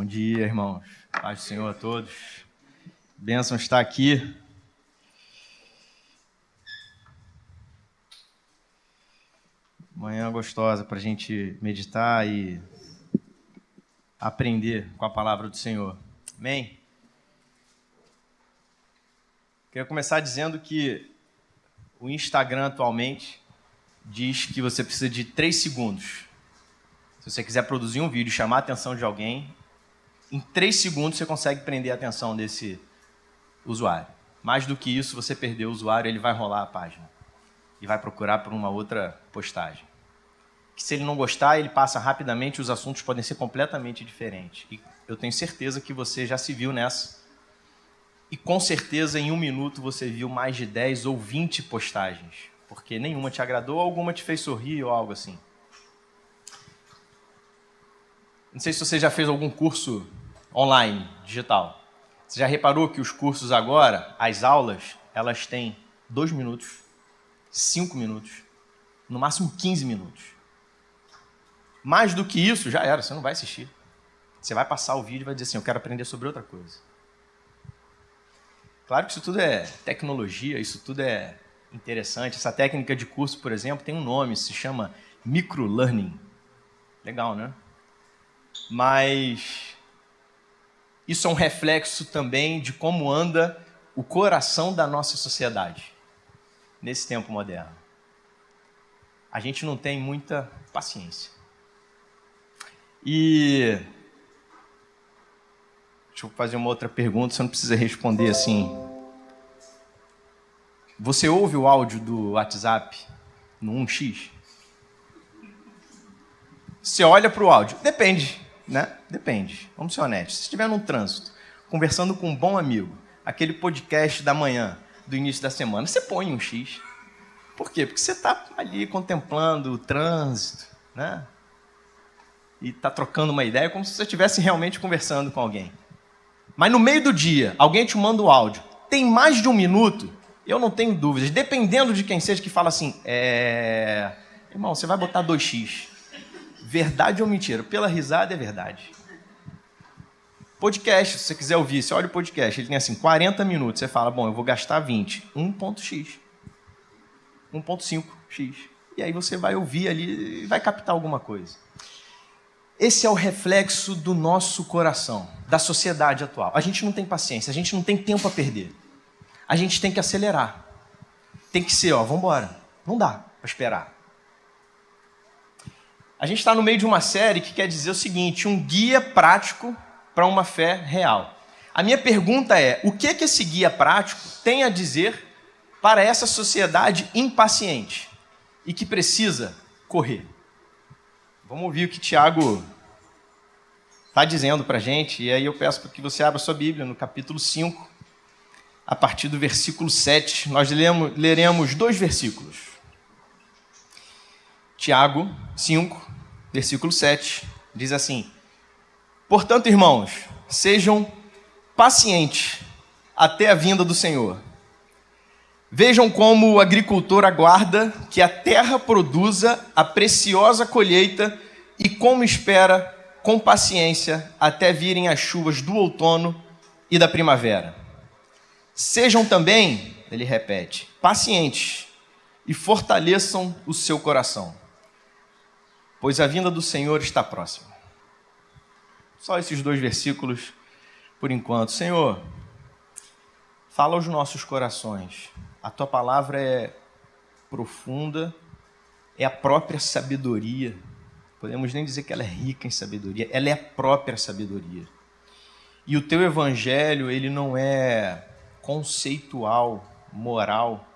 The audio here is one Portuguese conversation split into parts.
Bom dia, irmãos. Paz do Senhor a todos. Bênção estar aqui. Manhã gostosa para a gente meditar e aprender com a palavra do Senhor. Amém? Queria começar dizendo que o Instagram atualmente diz que você precisa de 3 segundos. Se você quiser produzir um vídeo e chamar a atenção de alguém, em 3 segundos você consegue prender a atenção desse usuário. Mais do que isso, você perder o usuário, ele vai rolar a página e vai procurar por uma outra postagem. Que se ele não gostar, ele passa rapidamente, os assuntos podem ser completamente diferentes. E eu tenho certeza que você já se viu nessa. E com certeza em 1 minuto você viu mais de 10 ou 20 postagens, porque nenhuma te agradou, alguma te fez sorrir ou algo assim. Não sei se você já fez algum curso online, digital. Você já reparou que os cursos agora, as aulas, elas têm 2 minutos, 5 minutos, no máximo 15 minutos. Mais do que isso, já era, você não vai assistir. Você vai passar o vídeo e vai dizer assim, eu quero aprender sobre outra coisa. Claro que isso tudo é tecnologia, isso tudo é interessante. Essa técnica de curso, por exemplo, tem um nome, se chama microlearning. Legal, né? Mas isso é um reflexo também de como anda o coração da nossa sociedade nesse tempo moderno. A gente não tem muita paciência. E deixa eu fazer uma outra pergunta, você não precisa responder assim. Você ouve o áudio do WhatsApp no 1x? Você olha para o áudio. Depende, né? Depende. Vamos ser honestos. Se estiver num trânsito, conversando com um bom amigo, aquele podcast da manhã, do início da semana, você põe 1x. Por quê? Porque você está ali contemplando o trânsito, né? E está trocando uma ideia como se você estivesse realmente conversando com alguém. Mas no meio do dia, alguém te manda o áudio. Tem mais de 1 minuto, eu não tenho dúvidas. Dependendo de quem seja que fala assim, irmão, você vai botar 2x. Verdade ou mentira? Pela risada é verdade. Podcast, se você quiser ouvir, você olha o podcast, ele tem assim 40 minutos. Você fala, bom, eu vou gastar 20. 1.x. 1.5x. E aí você vai ouvir ali e vai captar alguma coisa. Esse é o reflexo do nosso coração, da sociedade atual. A gente não tem paciência, a gente não tem tempo a perder. A gente tem que acelerar. Tem que ser, vamos embora. Não dá para esperar. A gente está no meio de uma série que quer dizer o seguinte, um guia prático para uma fé real. A minha pergunta é, o que esse guia prático tem a dizer para essa sociedade impaciente e que precisa correr? Vamos ouvir o que Tiago está dizendo para a gente, e aí eu peço para que você abra sua Bíblia no capítulo 5, a partir do versículo 7. Nós leremos 2 versículos. Tiago 5, versículo 7, diz assim, portanto, irmãos, sejam pacientes até a vinda do Senhor. Vejam como o agricultor aguarda que a terra produza a preciosa colheita e como espera com paciência até virem as chuvas do outono e da primavera. Sejam também, ele repete, pacientes e fortaleçam o seu coração, pois a vinda do Senhor está próxima. Só esses 2 versículos por enquanto. Senhor, fala aos nossos corações. A tua palavra é profunda, é a própria sabedoria. Podemos nem dizer que ela é rica em sabedoria, ela é a própria sabedoria. E o teu evangelho, ele não é conceitual, moral,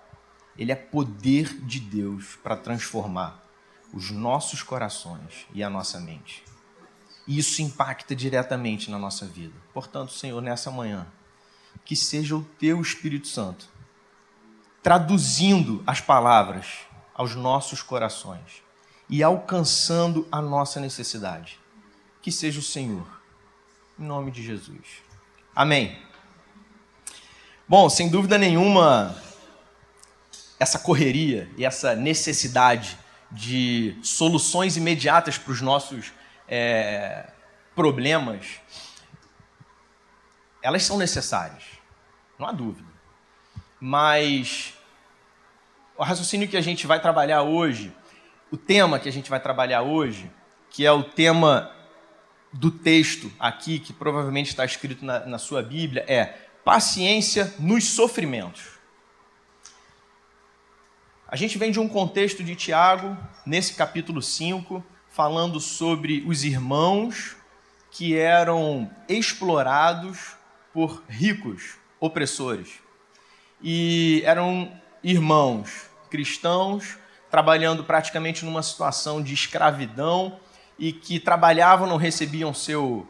ele é poder de Deus para transformar os nossos corações e a nossa mente. E isso impacta diretamente na nossa vida. Portanto, Senhor, nessa manhã, que seja o teu Espírito Santo traduzindo as palavras aos nossos corações e alcançando a nossa necessidade. Que seja o Senhor, em nome de Jesus. Amém. Bom, sem dúvida nenhuma, essa correria e essa necessidade de soluções imediatas para os nossos problemas elas são necessárias, não há dúvida. Mas o raciocínio que a gente vai trabalhar hoje, o tema que a gente vai trabalhar hoje, que é o tema do texto aqui, que provavelmente está escrito na sua Bíblia, é paciência nos sofrimentos. A gente vem de um contexto de Tiago, nesse capítulo 5, falando sobre os irmãos que eram explorados por ricos opressores. E eram irmãos cristãos trabalhando praticamente numa situação de escravidão e que trabalhavam, não recebiam seu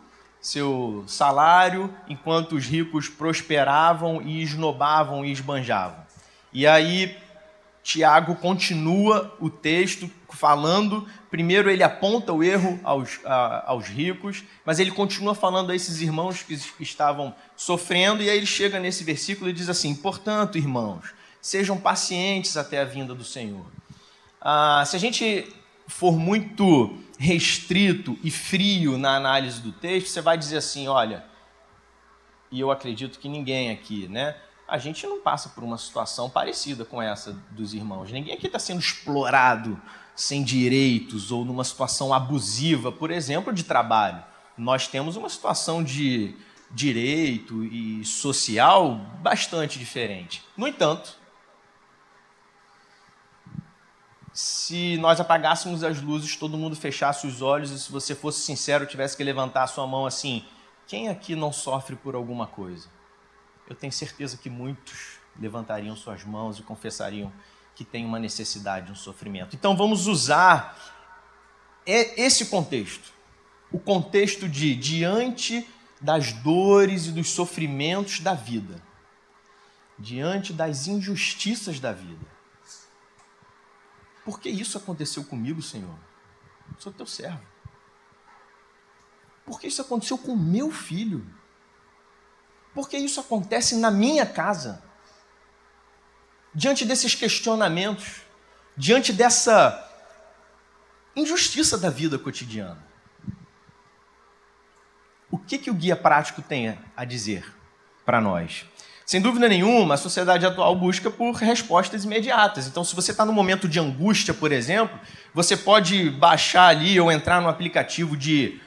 salário, enquanto os ricos prosperavam e esnobavam e esbanjavam. E aí Tiago continua o texto falando, primeiro ele aponta o erro aos ricos, mas ele continua falando a esses irmãos que estavam sofrendo, e aí ele chega nesse versículo e diz assim: portanto, irmãos, sejam pacientes até a vinda do Senhor. Se a gente for muito restrito e frio na análise do texto, você vai dizer assim, olha, e eu acredito que ninguém aqui, né? A gente não passa por uma situação parecida com essa dos irmãos. Ninguém aqui está sendo explorado sem direitos ou numa situação abusiva, por exemplo, de trabalho. Nós temos uma situação de direito e social bastante diferente. No entanto, se nós apagássemos as luzes, todo mundo fechasse os olhos e se você fosse sincero, tivesse que levantar a sua mão assim, quem aqui não sofre por alguma coisa? Eu tenho certeza que muitos levantariam suas mãos e confessariam que tem uma necessidade, um sofrimento. Então vamos usar esse contexto, o contexto de diante das dores e dos sofrimentos da vida, diante das injustiças da vida. Por que isso aconteceu comigo, Senhor? Eu sou teu servo. Por que isso aconteceu com o meu filho? Por que isso acontece na minha casa? Diante desses questionamentos, diante dessa injustiça da vida cotidiana, o que o guia prático tem a dizer para nós? Sem dúvida nenhuma, a sociedade atual busca por respostas imediatas. Então, se você está num momento de angústia, por exemplo, você pode baixar ali ou entrar no aplicativo de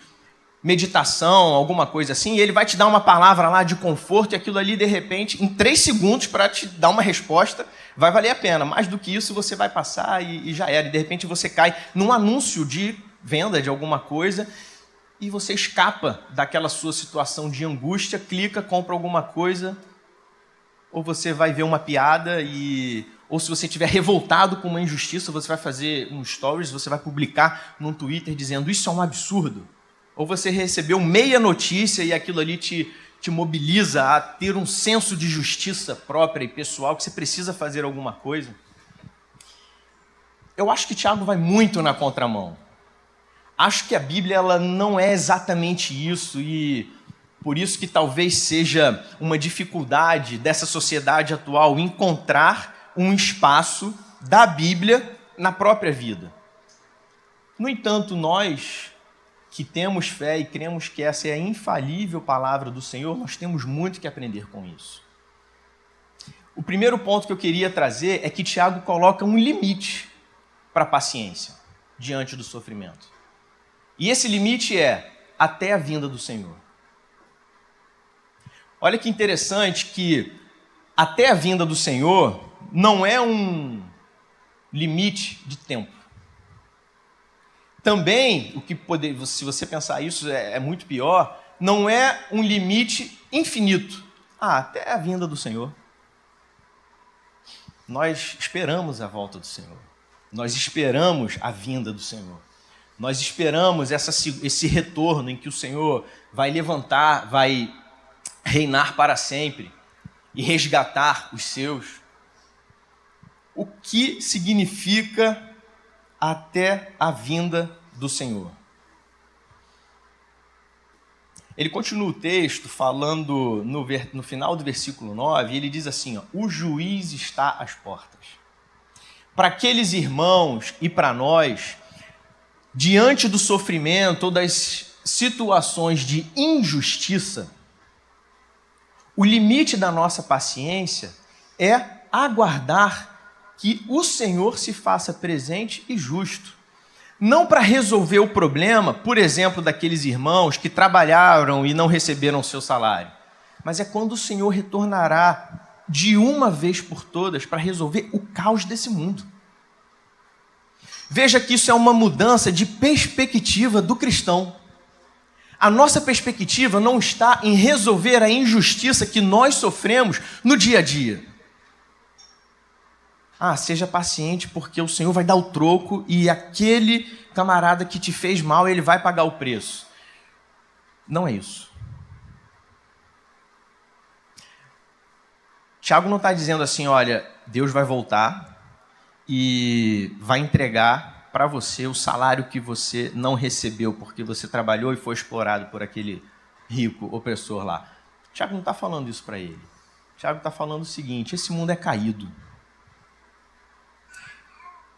meditação, alguma coisa assim, e ele vai te dar uma palavra lá de conforto e aquilo ali, de repente, em 3 segundos para te dar uma resposta, vai valer a pena. Mais do que isso, você vai passar e já era. E, de repente, você cai num anúncio de venda de alguma coisa e você escapa daquela sua situação de angústia, clica, compra alguma coisa, ou você vai ver uma piada ou se você estiver revoltado com uma injustiça, você vai fazer um stories, você vai publicar num Twitter dizendo isso é um absurdo. Ou você recebeu meia notícia e aquilo ali te mobiliza a ter um senso de justiça própria e pessoal, que você precisa fazer alguma coisa. Eu acho que Tiago vai muito na contramão. Acho que a Bíblia ela não é exatamente isso e por isso que talvez seja uma dificuldade dessa sociedade atual encontrar um espaço da Bíblia na própria vida. No entanto, nós que temos fé e cremos que essa é a infalível palavra do Senhor, nós temos muito que aprender com isso. O primeiro ponto que eu queria trazer é que Tiago coloca um limite para a paciência diante do sofrimento. E esse limite é até a vinda do Senhor. Olha que interessante que até a vinda do Senhor não é um limite de tempo. Também, se você pensar isso, é muito pior, não é um limite infinito. Até a vinda do Senhor. Nós esperamos a volta do Senhor. Nós esperamos a vinda do Senhor. Nós esperamos esse retorno em que o Senhor vai levantar, vai reinar para sempre e resgatar os seus. O que significa até a vinda do Senhor? Ele continua o texto falando no final do versículo 9, ele diz assim, o juiz está às portas. Para aqueles irmãos e para nós, diante do sofrimento ou das situações de injustiça, O limite da nossa paciência é aguardar que o Senhor se faça presente e justo. Não para resolver o problema, por exemplo, daqueles irmãos que trabalharam e não receberam seu salário, mas é quando o Senhor retornará de uma vez por todas para resolver o caos desse mundo. Veja que isso é uma mudança de perspectiva do cristão. A nossa perspectiva não está em resolver a injustiça que nós sofremos no dia a dia. Seja paciente porque o Senhor vai dar o troco e aquele camarada que te fez mal, ele vai pagar o preço. Não é isso. Tiago não está dizendo assim, olha, Deus vai voltar e vai entregar para você o salário que você não recebeu porque você trabalhou e foi explorado por aquele rico opressor lá. Tiago não está falando isso para ele. Tiago está falando o seguinte, esse mundo é caído.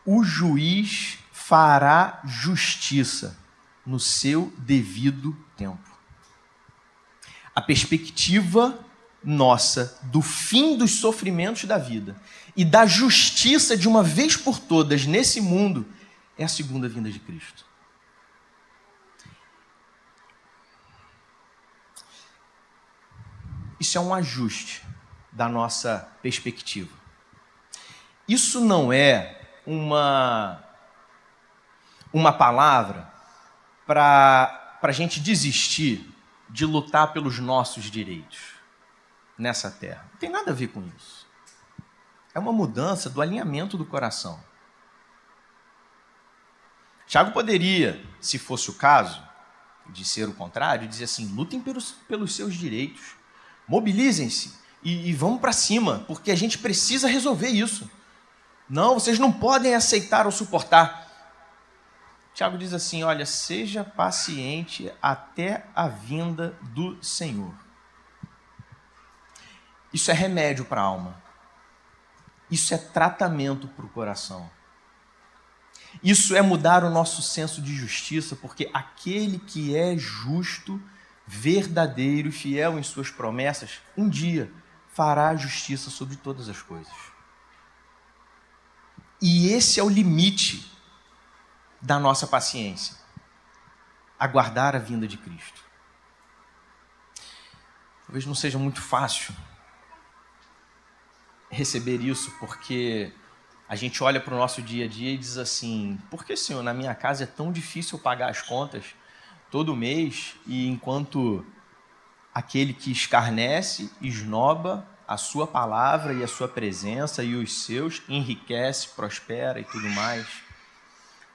O juiz fará justiça no seu devido tempo. A perspectiva nossa do fim dos sofrimentos da vida e da justiça de uma vez por todas nesse mundo é a segunda vinda de Cristo. Isso é um ajuste da nossa perspectiva. Isso não é uma palavra para a gente desistir de lutar pelos nossos direitos nessa terra. Não tem nada a ver com isso. É uma mudança do alinhamento do coração. Tiago poderia, se fosse o caso, de ser o contrário, dizer assim, lutem pelos seus direitos, mobilizem-se e vamos para cima, porque a gente precisa resolver isso. Não, vocês não podem aceitar ou suportar. Tiago diz assim, olha, seja paciente até a vinda do Senhor. Isso é remédio para a alma. Isso é tratamento para o coração. Isso é mudar o nosso senso de justiça, porque aquele que é justo, verdadeiro e fiel em suas promessas, um dia fará justiça sobre todas as coisas. E esse é o limite da nossa paciência. Aguardar a vinda de Cristo. Talvez não seja muito fácil receber isso, porque a gente olha para o nosso dia a dia e diz assim, por que, Senhor, na minha casa é tão difícil pagar as contas todo mês, e enquanto aquele que escarnece, esnoba a sua palavra e a sua presença e os seus, enriquece, prospera e tudo mais.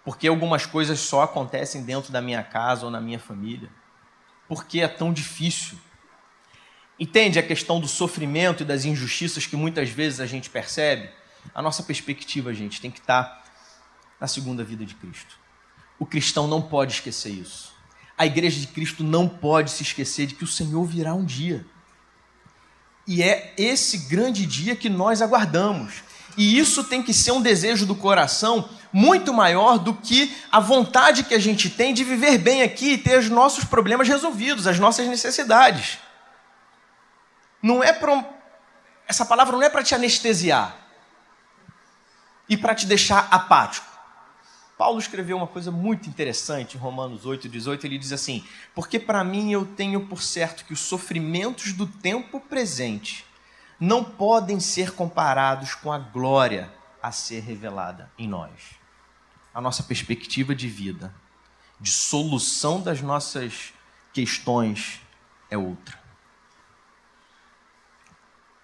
Porque algumas coisas só acontecem dentro da minha casa ou na minha família. Por que é tão difícil? Entende a questão do sofrimento e das injustiças que muitas vezes a gente percebe? A nossa perspectiva, gente, tem que estar na segunda vida de Cristo. O cristão não pode esquecer isso. A igreja de Cristo não pode se esquecer de que o Senhor virá um dia. E é esse grande dia que nós aguardamos. E isso tem que ser um desejo do coração muito maior do que a vontade que a gente tem de viver bem aqui e ter os nossos problemas resolvidos, as nossas necessidades. Essa palavra não é para te anestesiar e para te deixar apático. Paulo escreveu uma coisa muito interessante em Romanos 8:18, ele diz assim, porque para mim eu tenho por certo que os sofrimentos do tempo presente não podem ser comparados com a glória a ser revelada em nós. A nossa perspectiva de vida, de solução das nossas questões é outra.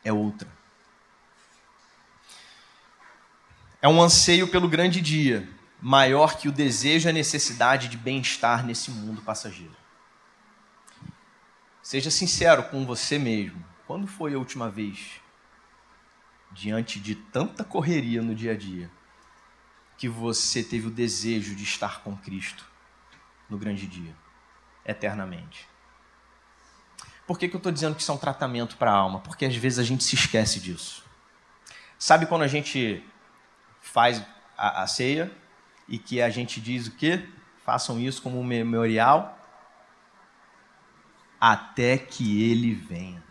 É outra. É um anseio pelo grande dia, maior que o desejo e a necessidade de bem-estar nesse mundo passageiro. Seja sincero com você mesmo. Quando foi a última vez, diante de tanta correria no dia a dia, que você teve o desejo de estar com Cristo no grande dia, eternamente? Por que eu estou dizendo que isso é um tratamento para a alma? Porque às vezes a gente se esquece disso. Sabe quando a gente faz a ceia e que a gente diz o quê? Façam isso como um memorial até que ele venha.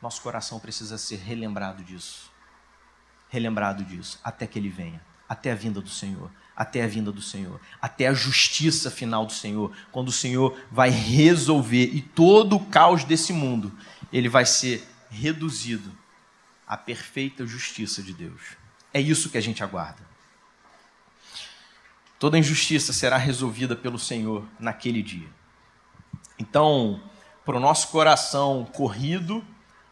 Nosso coração precisa ser relembrado disso, até que Ele venha, até a vinda do Senhor, até a justiça final do Senhor, quando o Senhor vai resolver e todo o caos desse mundo, ele vai ser reduzido à perfeita justiça de Deus. É isso que a gente aguarda. Toda injustiça será resolvida pelo Senhor naquele dia. Então, para o nosso coração corrido,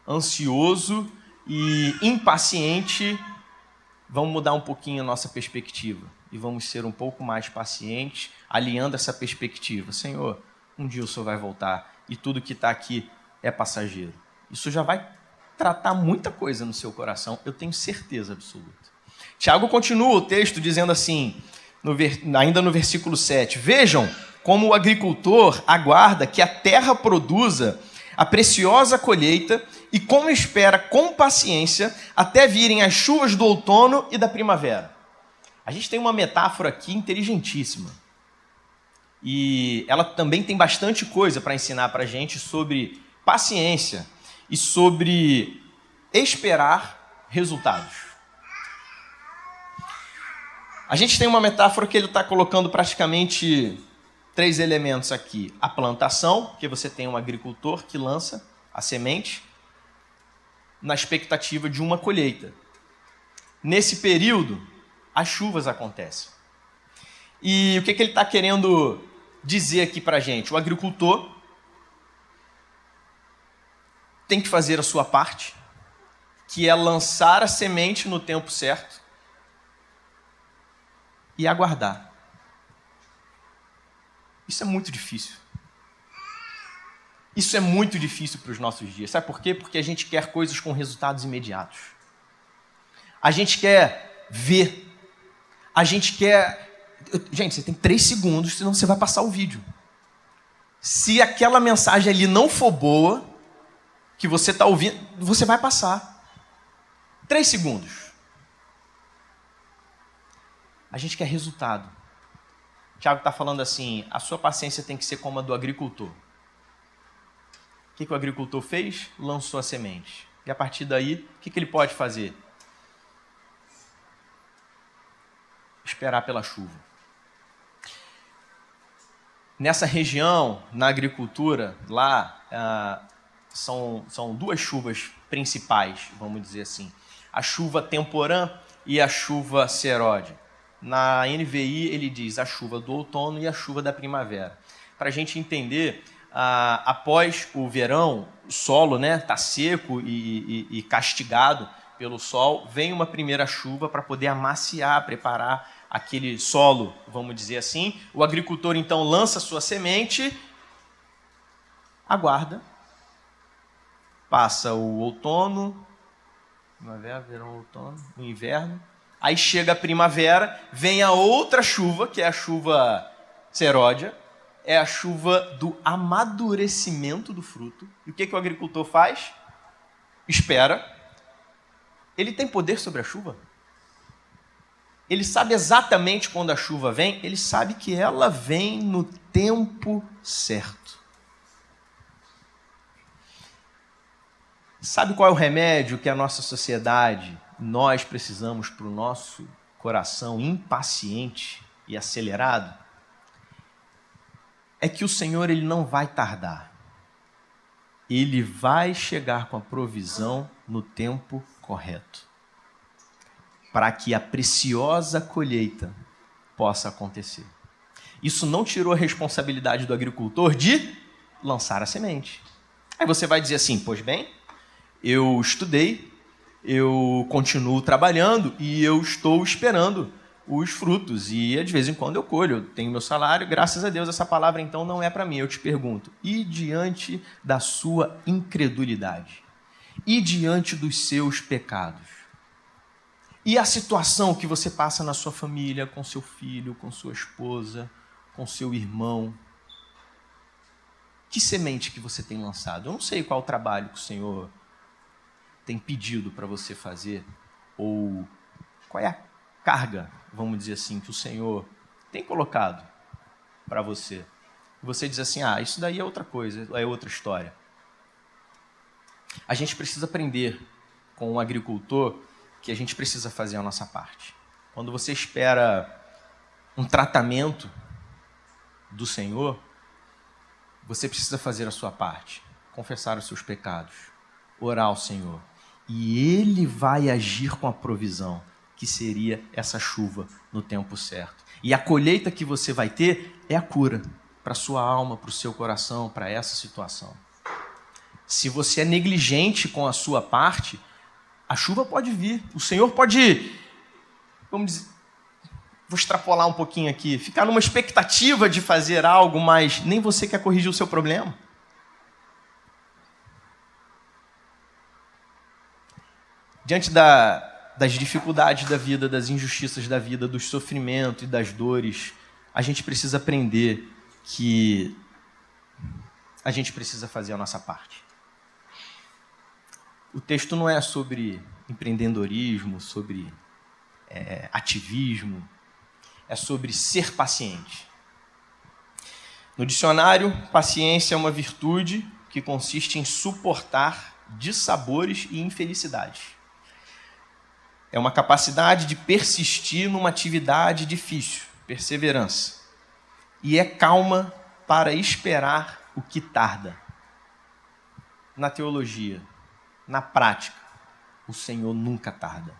ansioso e impaciente, vamos mudar um pouquinho a nossa perspectiva e vamos ser um pouco mais pacientes, alinhando essa perspectiva. Senhor, um dia o Senhor vai voltar e tudo que está aqui é passageiro. Isso já vai tratar muita coisa no seu coração, eu tenho certeza absoluta. Tiago continua o texto dizendo assim, ainda no versículo 7, vejam como o agricultor aguarda que a terra produza a preciosa colheita e como espera com paciência até virem as chuvas do outono e da primavera. A gente tem uma metáfora aqui inteligentíssima. E ela também tem bastante coisa para ensinar para a gente sobre paciência e sobre esperar resultados. A gente tem uma metáfora que ele está colocando praticamente 3 elementos aqui. A plantação, que você tem um agricultor que lança a semente na expectativa de uma colheita. Nesse período, as chuvas acontecem. E o que ele está querendo dizer aqui para a gente? O agricultor tem que fazer a sua parte, que é lançar a semente no tempo certo e aguardar. Isso é muito difícil. Isso é muito difícil para os nossos dias. Sabe por quê? Porque a gente quer coisas com resultados imediatos. A gente quer ver. A gente quer... Gente, você tem 3 segundos, senão você vai passar o vídeo. Se aquela mensagem ali não for boa, que você está ouvindo, você vai passar. 3 segundos. A gente quer resultado. Tiago está falando assim, a sua paciência tem que ser como a do agricultor. O que o agricultor fez? Lançou a semente. E a partir daí, o que ele pode fazer? Esperar pela chuva. Nessa região, na agricultura, lá são 2 chuvas principais, vamos dizer assim. A chuva temporã e a chuva seródia. Na NVI ele diz a chuva do outono e a chuva da primavera. Para a gente entender, após o verão, o solo está seco e castigado pelo sol, vem uma primeira chuva para poder amaciar, preparar aquele solo, vamos dizer assim. O agricultor então lança sua semente, aguarda, passa o outono, primavera, verão, outono, o inverno. Aí chega a primavera, vem a outra chuva, que é a chuva seródia, é a chuva do amadurecimento do fruto. E o que o agricultor faz? Espera. Ele tem poder sobre a chuva? Ele sabe exatamente quando a chuva vem, ele sabe que ela vem no tempo certo. Sabe qual é o remédio que a nossa sociedade, nós precisamos para o nosso coração impaciente e acelerado? É que o Senhor ele não vai tardar. Ele vai chegar com a provisão no tempo correto, para que a preciosa colheita possa acontecer. Isso não tirou a responsabilidade do agricultor de lançar a semente. Aí você vai dizer assim, pois bem, eu estudei, eu continuo trabalhando e eu estou esperando os frutos. E de vez em quando eu colho, eu tenho meu salário, graças a Deus essa palavra então não é para mim. Eu te pergunto, e diante da sua incredulidade? E diante dos seus pecados? E a situação que você passa na sua família, com seu filho, com sua esposa, com seu irmão? Que semente que você tem lançado? Eu não sei qual o trabalho que o Senhor tem pedido para você fazer, ou qual é a carga, vamos dizer assim, que o Senhor tem colocado para você. E você diz assim, isso daí é outra coisa, é outra história. A gente precisa aprender com o agricultor que a gente precisa fazer a nossa parte. Quando você espera um tratamento do Senhor, você precisa fazer a sua parte, confessar os seus pecados, orar ao Senhor. E Ele vai agir com a provisão, que seria essa chuva no tempo certo. E a colheita que você vai ter é a cura para a sua alma, para o seu coração, para essa situação. Se você é negligente com a sua parte, a chuva pode vir. O Senhor pode, vamos dizer, vou extrapolar um pouquinho aqui, ficar numa expectativa de fazer algo, mas nem você quer corrigir o seu problema. Diante das dificuldades da vida, das injustiças da vida, dos sofrimentos e das dores, a gente precisa aprender que a gente precisa fazer a nossa parte. O texto não é sobre empreendedorismo, sobre ativismo, é sobre ser paciente. No dicionário, paciência é uma virtude que consiste em suportar dissabores e infelicidades. É uma capacidade de persistir numa atividade difícil, perseverança. E é calma para esperar o que tarda. Na teologia, na prática, o Senhor nunca tarda.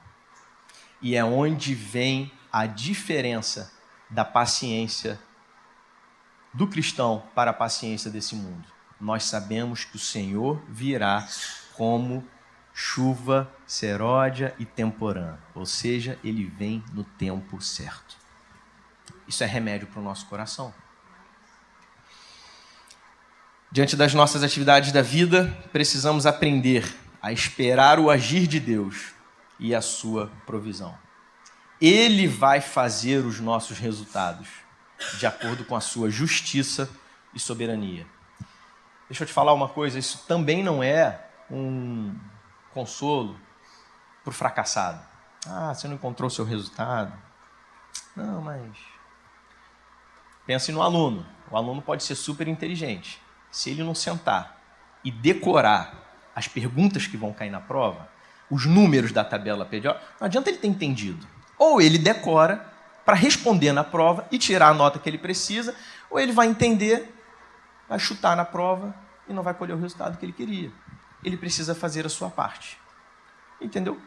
E é onde vem a diferença da paciência do cristão para a paciência desse mundo. Nós sabemos que o Senhor virá como chuva seródia e temporã, ou seja, Ele vem no tempo certo. Isso é remédio para o nosso coração. Diante das nossas atividades da vida, precisamos aprender a esperar o agir de Deus e a sua provisão. Ele vai fazer os nossos resultados de acordo com a sua justiça e soberania. Deixa eu te falar uma coisa, isso também não é um consolo para o fracassado. Você não encontrou o seu resultado. Não, mas... Pense no aluno. O aluno pode ser super inteligente. Se ele não sentar e decorar as perguntas que vão cair na prova, os números da tabela periódica, não adianta ele ter entendido. Ou ele decora para responder na prova e tirar a nota que ele precisa, ou ele vai entender, vai chutar na prova e não vai colher o resultado que ele queria. Ele precisa fazer a sua parte. Entendeu?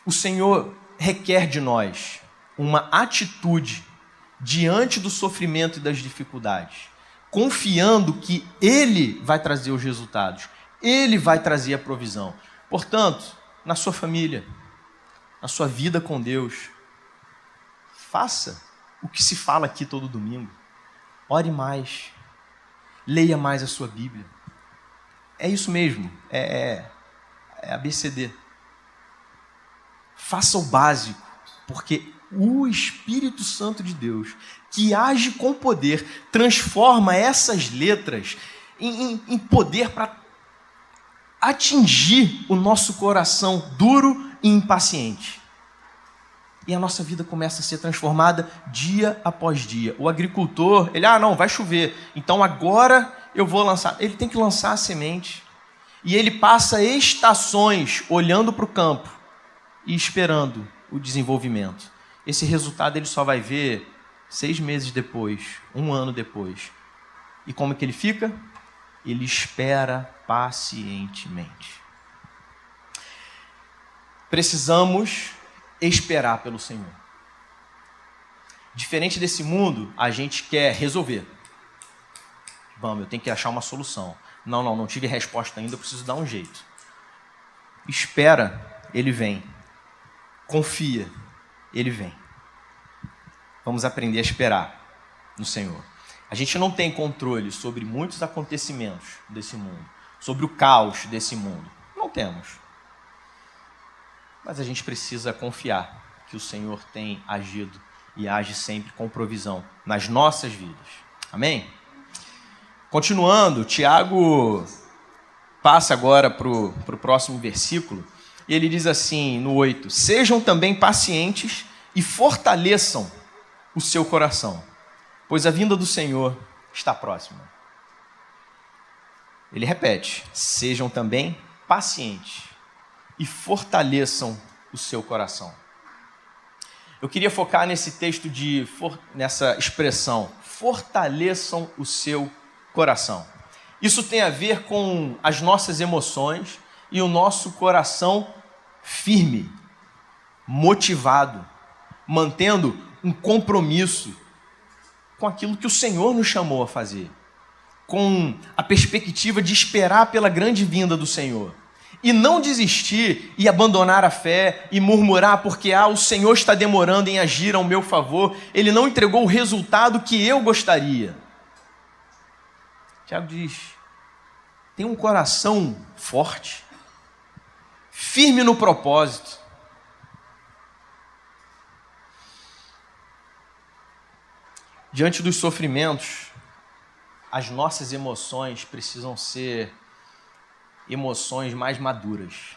O Senhor requer de nós uma atitude diante do sofrimento e das dificuldades, confiando que Ele vai trazer os resultados, Ele vai trazer a provisão. Portanto, na sua família, na sua vida com Deus, faça o que se fala aqui todo domingo. Ore mais, leia mais a sua Bíblia. É isso mesmo, é ABCD. Faça o básico, porque o Espírito Santo de Deus, que age com poder, transforma essas letras em poder para atingir o nosso coração duro e impaciente. E a nossa vida começa a ser transformada dia após dia. O agricultor, ele, não, vai chover, então agora eu vou lançar. Ele tem que lançar a semente. E ele passa estações olhando para o campo e esperando o desenvolvimento. Esse resultado ele só vai ver 6 meses depois, 1 ano depois. E como é que ele fica? Ele espera pacientemente. Precisamos esperar pelo Senhor. Diferente desse mundo, a gente quer resolver. Vamos, eu tenho que achar uma solução. Não tive resposta ainda, eu preciso dar um jeito. Espera, Ele vem. Confia, Ele vem. Vamos aprender a esperar no Senhor. A gente não tem controle sobre muitos acontecimentos desse mundo, sobre o caos desse mundo. Não temos. Mas a gente precisa confiar que o Senhor tem agido e age sempre com provisão nas nossas vidas. Amém? Continuando, Tiago passa agora para o próximo versículo, e ele diz assim, no 8, sejam também pacientes e fortaleçam o seu coração, pois a vinda do Senhor está próxima. Ele repete: sejam também pacientes e fortaleçam o seu coração. Eu queria focar nesse texto nessa expressão, fortaleçam o seu coração. Isso tem a ver com as nossas emoções e o nosso coração firme, motivado, mantendo um compromisso com aquilo que o Senhor nos chamou a fazer, com a perspectiva de esperar pela grande vinda do Senhor. E não desistir e abandonar a fé e murmurar porque o Senhor está demorando em agir ao meu favor, Ele não entregou o resultado que eu gostaria. Tiago diz: tem um coração forte, firme no propósito. Diante dos sofrimentos, as nossas emoções precisam ser emoções mais maduras.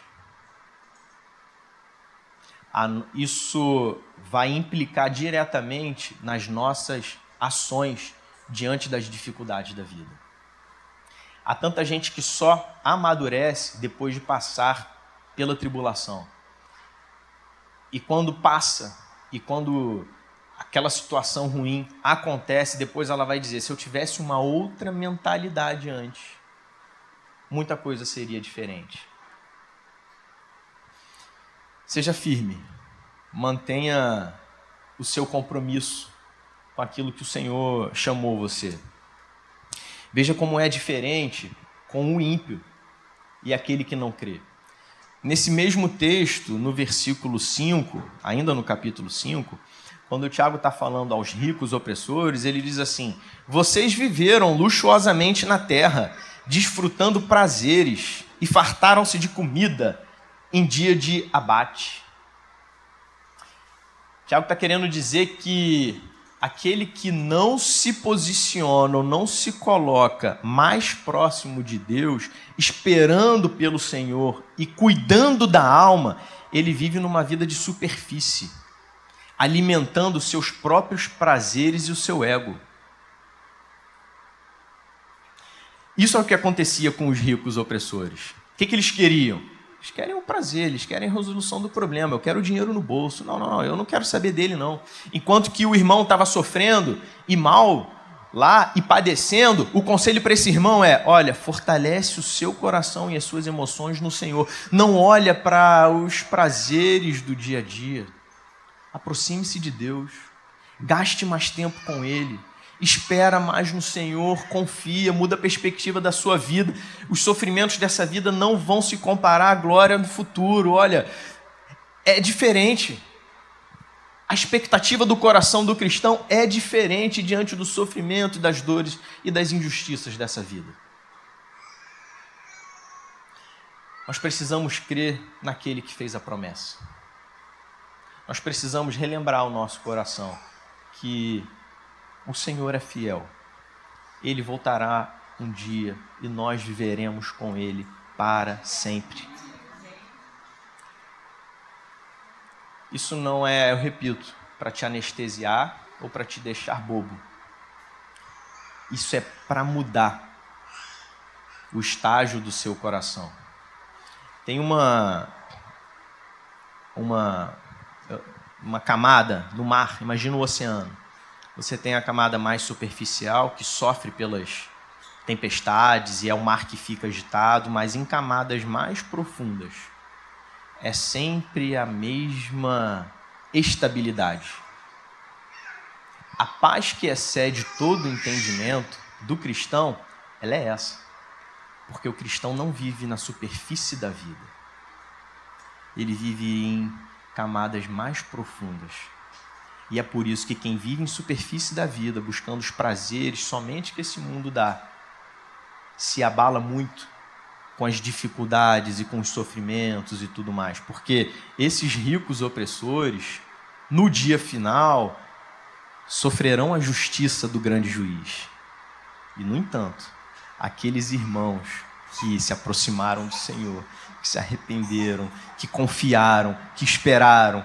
Isso vai implicar diretamente nas nossas ações diante das dificuldades da vida. Há tanta gente que só amadurece depois de passar pela tribulação. E quando passa, e quando aquela situação ruim acontece, depois ela vai dizer: se eu tivesse uma outra mentalidade antes, muita coisa seria diferente. Seja firme, mantenha o seu compromisso com aquilo que o Senhor chamou você. Veja como é diferente com o ímpio e aquele que não crê. Nesse mesmo texto, no versículo 5, ainda no capítulo 5, quando o Tiago está falando aos ricos opressores, ele diz assim: vocês viveram luxuosamente na terra, desfrutando prazeres e fartaram-se de comida em dia de abate. Tiago está querendo dizer que aquele que não se posiciona ou não se coloca mais próximo de Deus, esperando pelo Senhor e cuidando da alma, ele vive numa vida de superfície, alimentando os seus próprios prazeres e o seu ego. Isso é o que acontecia com os ricos opressores. O que eles queriam? Eles querem o prazer, eles querem a resolução do problema. Eu quero o dinheiro no bolso. Não, eu não quero saber dele, não. Enquanto que o irmão estava sofrendo e mal lá e padecendo, o conselho para esse irmão é: olha, fortalece o seu coração e as suas emoções no Senhor. Não olha para os prazeres do dia a dia. Aproxime-se de Deus. Gaste mais tempo com Ele. Espera mais no Senhor, confia, muda a perspectiva da sua vida. Os sofrimentos dessa vida não vão se comparar à glória no futuro. Olha, é diferente. A expectativa do coração do cristão é diferente diante do sofrimento, das dores e das injustiças dessa vida. Nós precisamos crer naquele que fez a promessa. Nós precisamos relembrar o nosso coração que o Senhor é fiel. Ele voltará um dia e nós viveremos com Ele para sempre. Isso não é, eu repito, para te anestesiar ou para te deixar bobo. Isso é para mudar o estágio do seu coração. Tem uma camada no mar, imagina o oceano. Você tem a camada mais superficial, que sofre pelas tempestades e é o mar que fica agitado, mas em camadas mais profundas é sempre a mesma estabilidade. A paz que excede todo o entendimento do cristão, ela é essa. Porque o cristão não vive na superfície da vida. Ele vive em camadas mais profundas. E é por isso que quem vive em superfície da vida, buscando os prazeres somente que esse mundo dá, se abala muito com as dificuldades e com os sofrimentos e tudo mais. Porque esses ricos opressores, no dia final, sofrerão a justiça do grande juiz. E, no entanto, aqueles irmãos que se aproximaram do Senhor, que se arrependeram, que confiaram, que esperaram,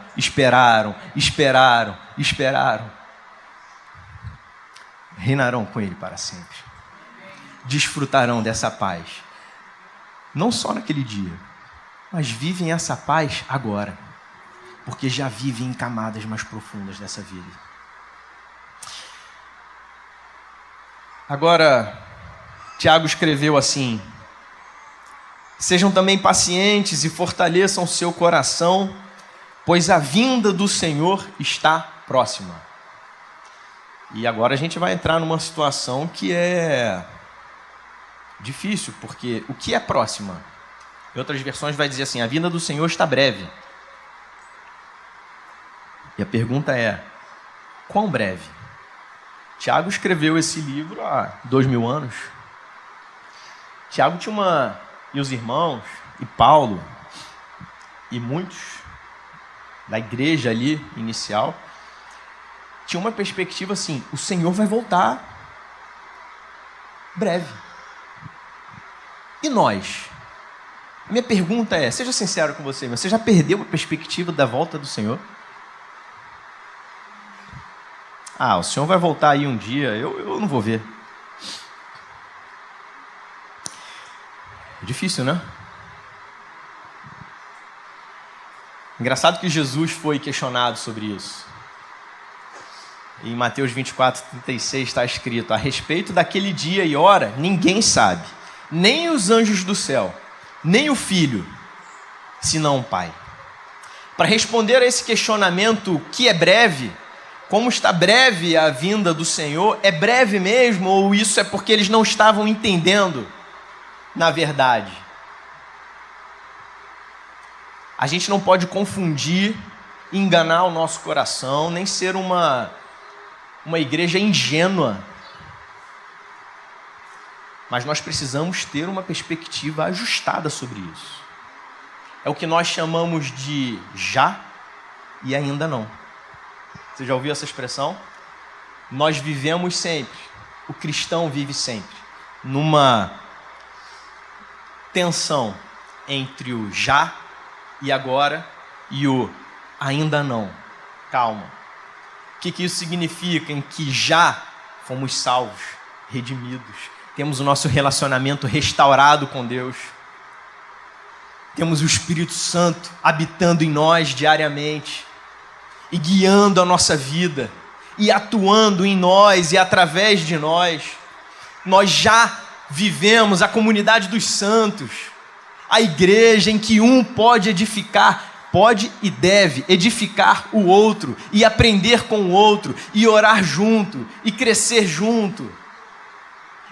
reinarão com Ele para sempre. desfrutarão dessa paz. Não só naquele dia, mas vivem essa paz agora, porque já vivem em camadas mais profundas dessa vida. Agora, Tiago escreveu assim: sejam também pacientes e fortaleçam seu coração, pois a vinda do Senhor está próxima. E agora a gente vai entrar numa situação que é difícil, porque o que é próxima? Em outras versões vai dizer assim: a vinda do Senhor está breve. E a pergunta é: quão breve? Tiago escreveu esse livro há 2000 anos. Tiago tinha e os irmãos, e Paulo, e muitos da igreja ali inicial, tinha uma perspectiva assim: o Senhor vai voltar breve. E nós? Minha pergunta é, seja sincero com você, mas você já perdeu a perspectiva da volta do Senhor? Ah, o Senhor vai voltar aí um dia, eu não vou ver. É difícil, né? Engraçado que Jesus foi questionado sobre isso. Em Mateus 24:36 está escrito: a respeito daquele dia e hora, ninguém sabe, nem os anjos do céu, nem o Filho, senão o Pai. Para responder a esse questionamento, que é breve, como está breve a vinda do Senhor, é breve mesmo, ou isso é porque eles não estavam entendendo na verdade? A gente não pode confundir, enganar o nosso coração, nem ser uma igreja ingênua. Mas nós precisamos ter uma perspectiva ajustada sobre isso. É o que nós chamamos de já e ainda não. Você já ouviu essa expressão? Nós vivemos sempre, o cristão vive sempre, numa tensão entre o já e agora e o ainda não. Calma. O que isso significa? Em que já fomos salvos, redimidos, temos o nosso relacionamento restaurado com Deus, temos o Espírito Santo habitando em nós diariamente e guiando a nossa vida e atuando em nós e através de nós. Nós já vivemos a comunidade dos santos, a igreja em que um pode e deve edificar o outro, e aprender com o outro, e orar junto, e crescer junto.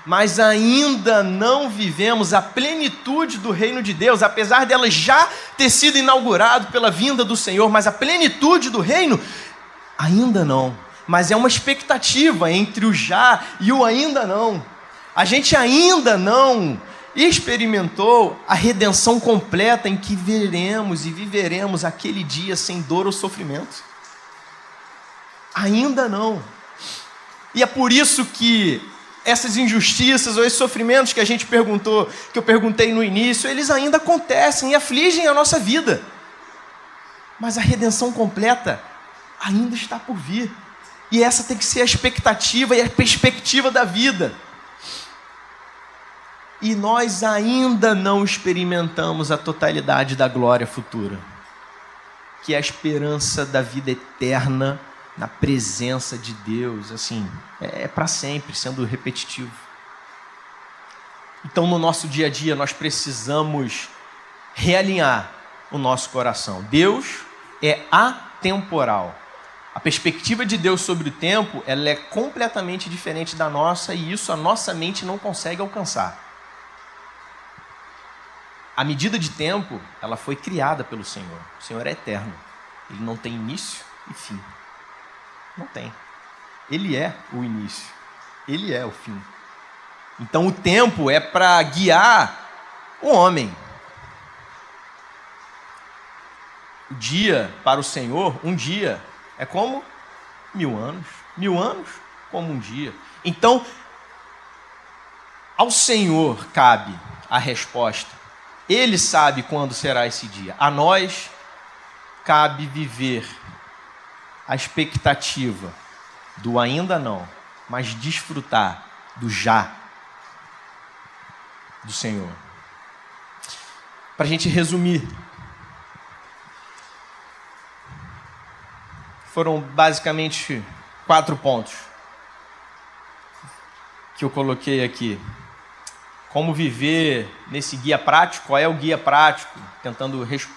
Mas ainda não vivemos a plenitude do reino de Deus, apesar dela já ter sido inaugurado pela vinda do Senhor, mas a plenitude do reino, ainda não. Mas é uma expectativa entre o já e o ainda não. A gente ainda não experimentou a redenção completa em que veremos e viveremos aquele dia sem dor ou sofrimento. Ainda não. E é por isso que essas injustiças ou esses sofrimentos que eu perguntei no início, eles ainda acontecem e afligem a nossa vida. Mas a redenção completa ainda está por vir. E essa tem que ser a expectativa e a perspectiva da vida. E nós ainda não experimentamos a totalidade da glória futura, que é a esperança da vida eterna na presença de Deus, assim, é para sempre, sendo repetitivo. Então, no nosso dia a dia, nós precisamos realinhar o nosso coração. Deus é atemporal. A perspectiva de Deus sobre o tempo, ela é completamente diferente da nossa, e isso a nossa mente não consegue alcançar. A medida de tempo, ela foi criada pelo Senhor. O Senhor é eterno. Ele não tem início e fim. Não tem. Ele é o início. Ele é o fim. Então o tempo é para guiar o homem. O dia para o Senhor, um dia, é como 1000 anos. 1000 anos como um dia. Então, ao Senhor cabe a resposta. Ele sabe quando será esse dia. A nós cabe viver a expectativa do ainda não, mas desfrutar do já. do Senhor. Para a gente resumir, foram basicamente 4 pontos que eu coloquei aqui. Como viver nesse guia prático? Qual é o guia prático?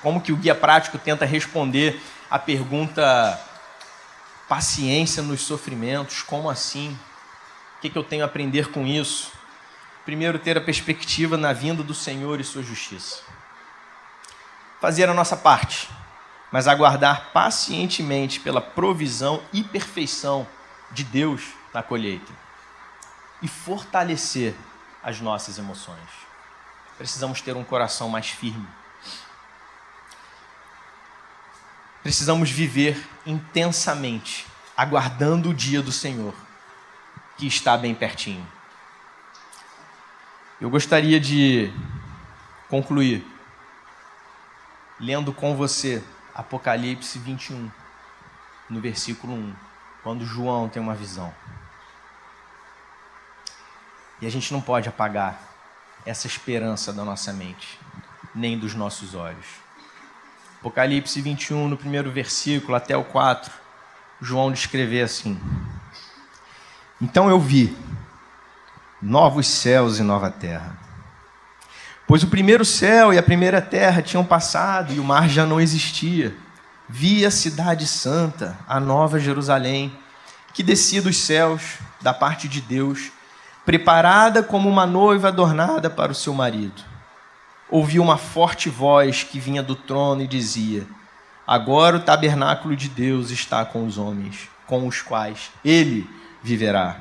Como que o guia prático tenta responder a pergunta paciência nos sofrimentos? Como assim? O que eu tenho a aprender com isso? Primeiro, ter a perspectiva na vinda do Senhor e sua justiça. Fazer a nossa parte, mas aguardar pacientemente pela provisão e perfeição de Deus na colheita. E fortalecer as nossas emoções. Precisamos ter um coração mais firme. Precisamos viver intensamente, aguardando o dia do Senhor, que está bem pertinho. Eu gostaria de concluir lendo com você Apocalipse 21, no versículo 1, quando João tem uma visão. E a gente não pode apagar essa esperança da nossa mente, nem dos nossos olhos. Apocalipse 21, no primeiro versículo até o 4, João descreve assim: Então eu vi novos céus e nova terra, pois o primeiro céu e a primeira terra tinham passado e o mar já não existia. Vi a cidade santa, a nova Jerusalém, que descia dos céus, da parte de Deus, preparada como uma noiva adornada para o seu marido. Ouvi uma forte voz que vinha do trono e dizia: Agora o tabernáculo de Deus está com os homens, com os quais ele viverá.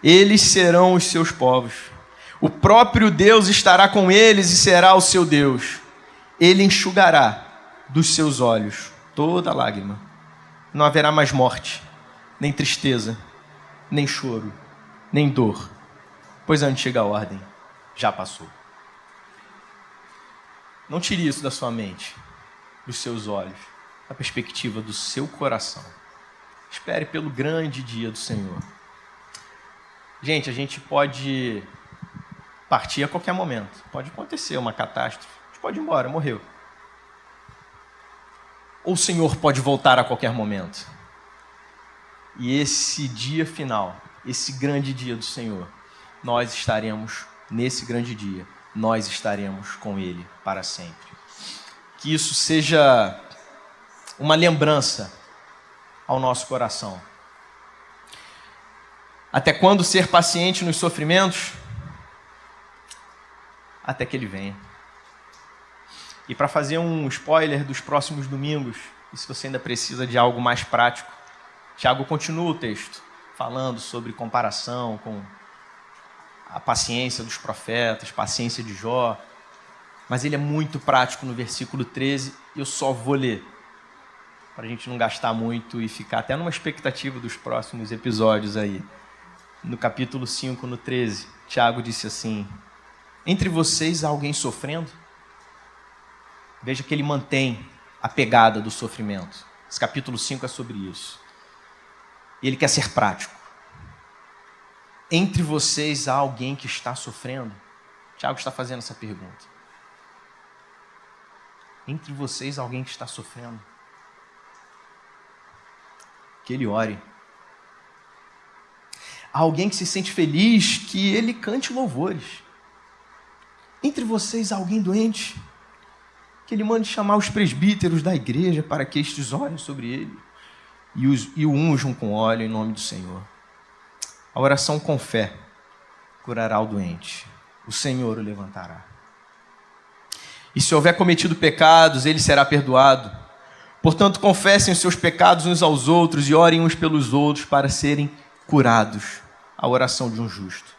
Eles serão os seus povos. O próprio Deus estará com eles e será o seu Deus. Ele enxugará dos seus olhos toda lágrima. Não haverá mais morte, nem tristeza, nem choro, nem dor, pois a antiga ordem já passou. Não tire isso da sua mente, dos seus olhos, da perspectiva do seu coração. Espere pelo grande dia do Senhor. Gente, a gente pode partir a qualquer momento. Pode acontecer uma catástrofe. A gente pode ir embora, morreu. Ou o Senhor pode voltar a qualquer momento. E esse dia final, esse grande dia do Senhor, nós estaremos nesse grande dia. Nós estaremos com Ele para sempre. Que isso seja uma lembrança ao nosso coração. Até quando ser paciente nos sofrimentos? Até que Ele venha. E para fazer um spoiler dos próximos domingos, e se você ainda precisa de algo mais prático, Tiago continua o texto, falando sobre comparação com a paciência dos profetas, paciência de Jó, mas ele é muito prático no versículo 13, e eu só vou ler, para a gente não gastar muito e ficar até numa expectativa dos próximos episódios aí. No capítulo 5, no 13, Tiago disse assim: Entre vocês há alguém sofrendo? Veja que ele mantém a pegada do sofrimento. Esse capítulo 5 é sobre isso. Ele quer ser prático. Entre vocês há alguém que está sofrendo? Tiago está fazendo essa pergunta. Entre vocês há alguém que está sofrendo? Que ele ore. Há alguém que se sente feliz, que ele cante louvores. Entre vocês há alguém doente, que ele mande chamar os presbíteros da igreja para que estes orem sobre ele e o unjam com óleo em nome do Senhor. A oração com fé curará o doente. O Senhor o levantará. E se houver cometido pecados, ele será perdoado. Portanto, confessem os seus pecados uns aos outros e orem uns pelos outros para serem curados. A oração de um justo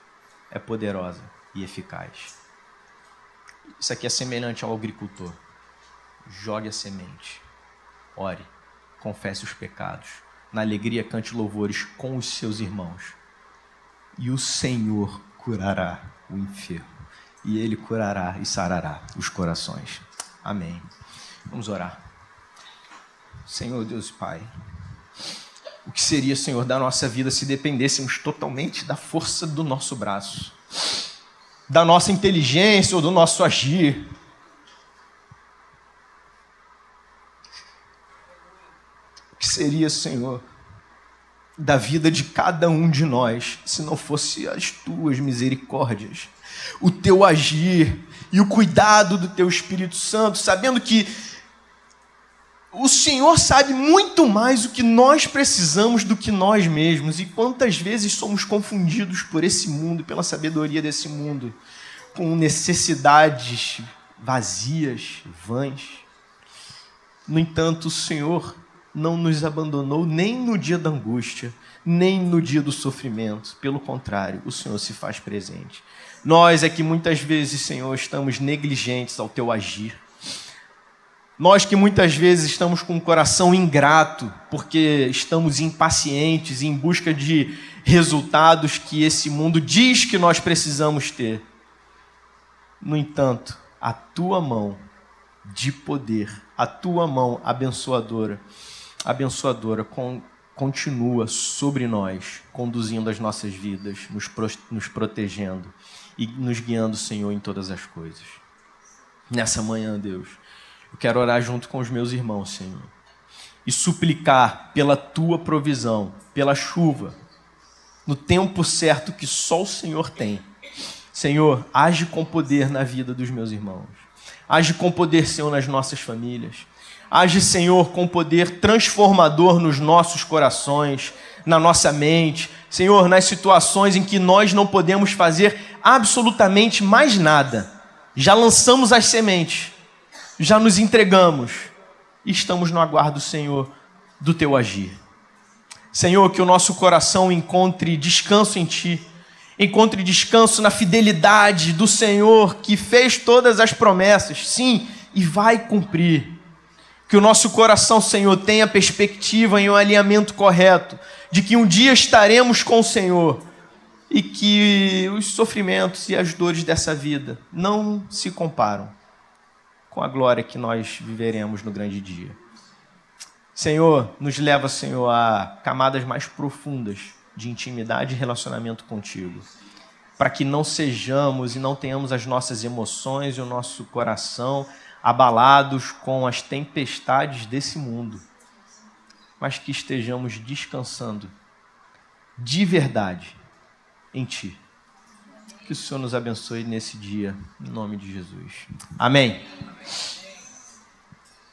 é poderosa e eficaz. Isso aqui é semelhante ao agricultor. Jogue a semente, ore, confesse os pecados, na alegria cante louvores com os seus irmãos. E o Senhor curará o enfermo, e Ele curará e sarará os corações. Amém. Vamos orar. Senhor Deus Pai, o que seria, Senhor, da nossa vida se dependêssemos totalmente da força do nosso braço? da nossa inteligência ou do nosso agir. O que seria, Senhor, da vida de cada um de nós, se não fosse as tuas misericórdias, o teu agir e o cuidado do teu Espírito Santo, sabendo que o Senhor sabe muito mais o que nós precisamos do que nós mesmos, e quantas vezes somos confundidos por esse mundo, pela sabedoria desse mundo, com necessidades vazias, vãs. No entanto, o Senhor não nos abandonou nem no dia da angústia, nem no dia do sofrimento. Pelo contrário, o Senhor se faz presente. Nós é que muitas vezes, Senhor, estamos negligentes ao teu agir. Nós que muitas vezes estamos com o coração ingrato, porque estamos impacientes em busca de resultados que esse mundo diz que nós precisamos ter. No entanto, a tua mão de poder, a tua mão abençoadora, continua sobre nós, conduzindo as nossas vidas, nos protegendo e nos guiando, Senhor, em todas as coisas. Nessa manhã, Deus, eu quero orar junto com os meus irmãos, Senhor, e suplicar pela tua provisão, pela chuva, no tempo certo que só o Senhor tem. Senhor, age com poder na vida dos meus irmãos. Age com poder, Senhor, nas nossas famílias. Age, Senhor, com poder transformador nos nossos corações, na nossa mente. Senhor, nas situações em que nós não podemos fazer absolutamente mais nada. Já lançamos as sementes, já nos entregamos e estamos no aguardo, Senhor, do teu agir. Senhor, que o nosso coração encontre descanso em Ti, encontre descanso na fidelidade do Senhor, que fez todas as promessas, sim, e vai cumprir. Que o nosso coração, Senhor, tenha perspectiva em um alinhamento correto, de que um dia estaremos com o Senhor, e que os sofrimentos e as dores dessa vida não se comparam com a glória que nós viveremos no grande dia. Senhor, nos leva, Senhor, a camadas mais profundas de intimidade e relacionamento contigo, para que não sejamos e não tenhamos as nossas emoções e o nosso coração abalados com as tempestades desse mundo, mas que estejamos descansando de verdade em Ti. Que o Senhor nos abençoe nesse dia, em nome de Jesus. Amém.